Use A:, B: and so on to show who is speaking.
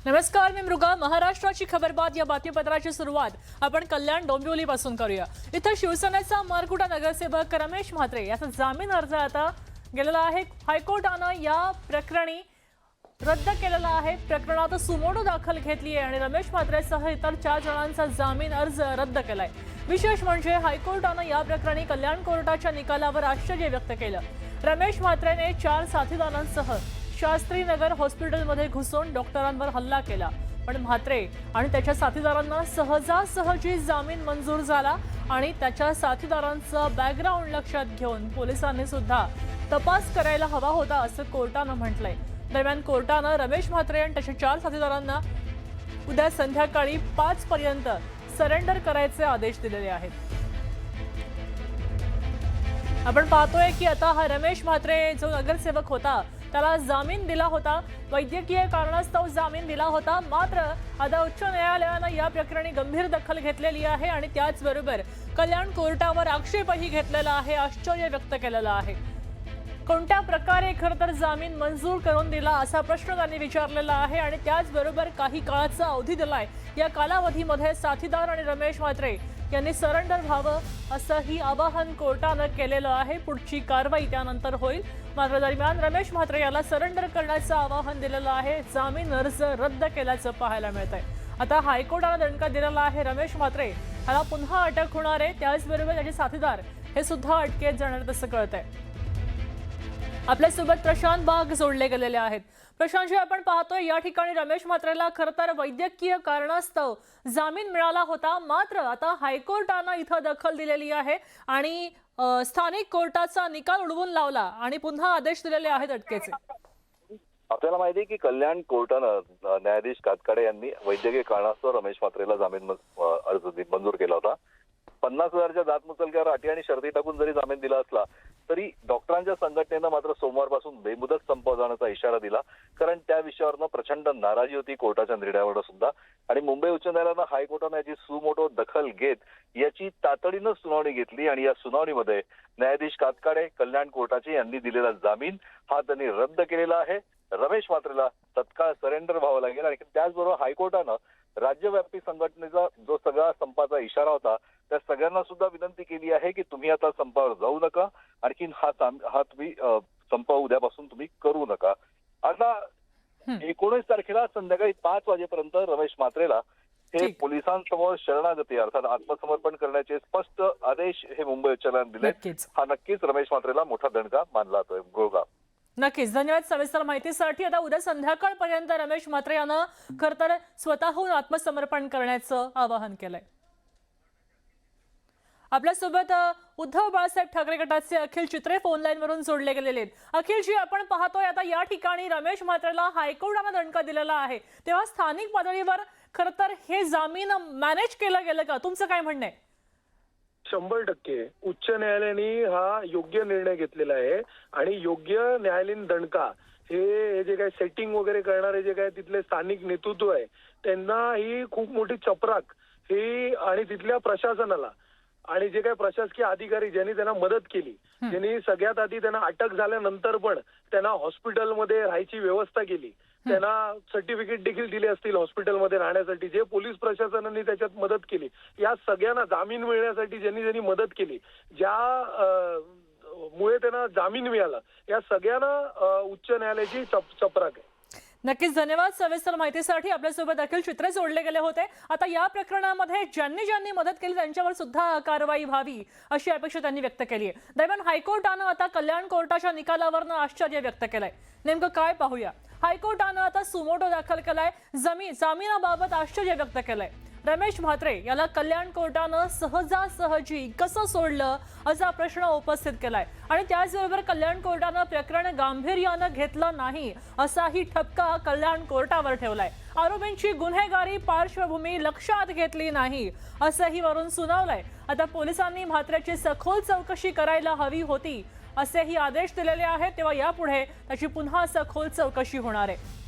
A: नमस्कार, मी मृगा. महाराष्ट्राची खबरबात या बातमीपत्राची सुरुवात आपण कल्याण डोंबिवलीपासून करूया. इथं शिवसेनेचा मारकुटा नगरसेवक रमेश म्हात्रे याचा जामीन अर्ज आता गेलेला आहे. हायकोर्टानं या प्रकरणी रद्द केलेला आहे. प्रकरणात सुमोटो दाखल घेतली आहे आणि रमेश म्हात्रेसह इतर 4 जणांचा जामीन अर्ज रद्द केलाय. विशेष म्हणजे हायकोर्टानं या प्रकरणी कल्याण कोर्टाच्या निकालावर आश्चर्य व्यक्त केलं. रमेश म्हात्रेने 4 साथीदारांसह शास्त्रीनगर हॉस्पिटलमध्ये घुसून डॉक्टरांवर हल्ला केला, पण म्हात्रे आणि त्याच्या साथीदारांना सहजासहजी जामीन मंजूर झाला आणि त्याच्या साथीदारांचा बॅकग्राऊंड लक्षात घेऊन पोलिसांनी सुद्धा तपास करायला हवा होता असं कोर्टानं म्हटलंय. दरम्यान कोर्टानं रमेश म्हात्रे आणि त्याच्या 4 साथीदारांना उद्या संध्याकाळी 5 पर्यंत सरेंडर करायचे आदेश दिलेले आहेत. आपण पाहतोय की आता हा रमेश म्हात्रे जो नगरसेवक होता त्याला जामीन दिला होता, वैद्यकीय कारणास्तव जामीन दिला होता. मात्र आता उच्च न्यायालयानं या प्रकरणी गंभीर दखल घेतलेली आहे आणि त्याचबरोबर कल्याण कोर्टावर आक्षेपही घेतलेला आहे, आश्चर्य व्यक्त केलेलं आहे. कोणत्या प्रकारे खरं तर जामीन मंजूर करून दिला असा प्रश्न त्यांनी विचारलेला आहे आणि त्याचबरोबर काही काळाचा अवधी दिलाय. या कालावधीमध्ये साथीदार आणि रमेश म्हात्रे यांनी सरेंडर व्हावं असंही आवाहन कोर्टानं केलेलं आहे. पुढची कारवाई त्यानंतर होईल. मात्र दरम्यान रमेश म्हात्रे याला सरेंडर करण्याचं आवाहन दिलेलं आहे. जामीन अर्ज रद्द केल्याचं पाहायला मिळतंय. आता हायकोर्टानं दणका दिलेला आहे. रमेश म्हात्रे याला पुन्हा अटक होणार आहे. त्याचबरोबर त्याचे साथीदार हे सुद्धा अटकेत जाणार तसं कळतंय. आपल्यासोबत प्रशांत बाग जोडले गेलेले आहेत. प्रशांतजी, आपण पाहतोय या ठिकाणी रमेश म्हात्रेला खरं तर वैद्यकीय कारणास्तव जामीन मिळाला होता. मात्र आता हायकोर्टानं इथं दखल दिलेली आहे आणि स्थानिक कोर्टाचा निकाल उडवून लावला आणि पुन्हा आदेश दिलेले आहेत अटकेचे.
B: आपल्याला माहिती आहे की कल्याण कोर्टानं न्यायाधीश कातकाडे यांनी वैद्यकीय कारणास्तव रमेश म्हात्रेला जामीन अर्ज मंजूर केला होता. 50,000च्या दात मुचलक्यावर अटी आणि शर्ती टाकून जरी जामीन दिला असला तरी डॉक्टरांच्या संघटनेनं मात्र सोमवारपासून बेमुदत संप जाण्याचा इशारा दिला. कारण त्या विषयावरनं प्रचंड नाराजी होती कोर्टाच्या निर्णयावर सुद्धा. आणि मुंबई उच्च न्यायालयानं हायकोर्टानं याची सुमोटो दखल घेत याची तातडीनं सुनावणी घेतली आणि या सुनावणीमध्ये न्यायाधीश कातकाडे, कल्याण कोर्टाचे यांनी दिलेला जामीन हा त्यांनी रद्द केलेला आहे. रमेश म्हात्रेला तत्काळ सरेंडर व्हावं लागेल आणि त्याचबरोबर हायकोर्टानं राज्यव्यापी संघटनेचा जो सगळा संपाचा इशारा होता त्या सगळ्यांना सुद्धा विनंती केली आहे की तुम्ही आता संपावर जाऊ नका, आणखीन हा तुम्ही संप उद्यापासून तुम्ही करू नका. आता 19 तारखेला संध्याकाळी 5 वाजेपर्यंत रमेश म्हात्रेला हे पोलिसांसमोर शरणागती अर्थात आत्मसमर्पण करण्याचे स्पष्ट आदेश हे मुंबई उच्च न्यायालयाने दिले. हा नक्कीच रमेश म्हात्रेला मोठा दणका मानला जातोय. गोगा
A: नक्कीच धन्यवाद सविस्तर माहितीसाठी. आता उद्या संध्याकाळपर्यंत रमेश म्हात्रे यानं खरं तर स्वतःहून आत्मसमर्पण करण्याचं आवाहन केलंय. आपल्यासोबत उद्धव बाळासाहेब ठाकरे गटाचे अखिल चित्रे फोन लाईन वरून जोडले गेलेले आहेत. अखिलजी, आपण पाहतोय आता या ठिकाणी रमेश म्हात्रेला हायकोर्टानं दणका दिलेला आहे, तेव्हा स्थानिक पातळीवर खरं तर हे जामीन मॅनेज केलं गेलं का? तुमचं काय म्हणणं आहे?
C: 100% उच्च न्यायालयाने हा योग्य निर्णय घेतलेला आहे आणि योग्य न्यायालयीन दणका हे जे काही सेटिंग वगैरे करणारे जे काही तिथले स्थानिक नेतृत्व आहे त्यांना ही खूप मोठी चपराक ही आणि तिथल्या प्रशासनाला आणि जे काही प्रशासकीय अधिकारी ज्यांनी त्यांना मदत केली, ज्यांनी सगळ्यात आधी त्यांना अटक झाल्यानंतर पण त्यांना हॉस्पिटलमध्ये राहायची व्यवस्था केली, त्यांना सर्टिफिकेट देखील दिले असतील हॉस्पिटलमध्ये राहण्यासाठी, जे पोलीस प्रशासनाने त्याच्यात मदत केली, या सगळ्यांना जामीन मिळण्यासाठी ज्यांनी मदत केली, ज्या मुळे त्यांना जामीन मिळाला, या सगळ्यांना उच्च न्यायालयाची चपराक आहे.
A: नक्कीच धन्यवाद सविस्तर माहितीसाठी. आपल्यासोबत अखिल चित्रे जोडले गेले होते. आता या प्रकरणामध्ये ज्यांनी मदत केली त्यांच्यावर सुद्धा कारवाई व्हावी अशी अपेक्षा त्यांनी व्यक्त केली आहे. दरम्यान हायकोर्टानं आता कल्याण कोर्टाच्या निकालावरनं आश्चर्य व्यक्त केलंय. नेमकं काय पाहूया. हायकोर्टानं आता सुमोटो दाखल केलाय. जामिनाबाबत आश्चर्य व्यक्त केलंय. रमेश म्हात्रे याला कल्याण कोर्टानं सहजासहजी कसं सोडलं असा प्रश्न उपस्थित केलाय आणि त्याचबरोबर कल्याण कोर्टानं प्रकरण गांभीर्यानं घेतलं नाही असाही ठपका कल्याण कोर्टावर ठेवलाय. आरोपींची गुन्हेगारी पार्श्वभूमी लक्षात घेतली नाही असंही वरून सुनावलंय. आता पोलिसांनी म्हात्रेची सखोल चौकशी करायला हवी होती असेही आदेश दिलेले आहेत. तेव्हा यापुढे त्याची पुन्हा सखोल चौकशी होणार आहे.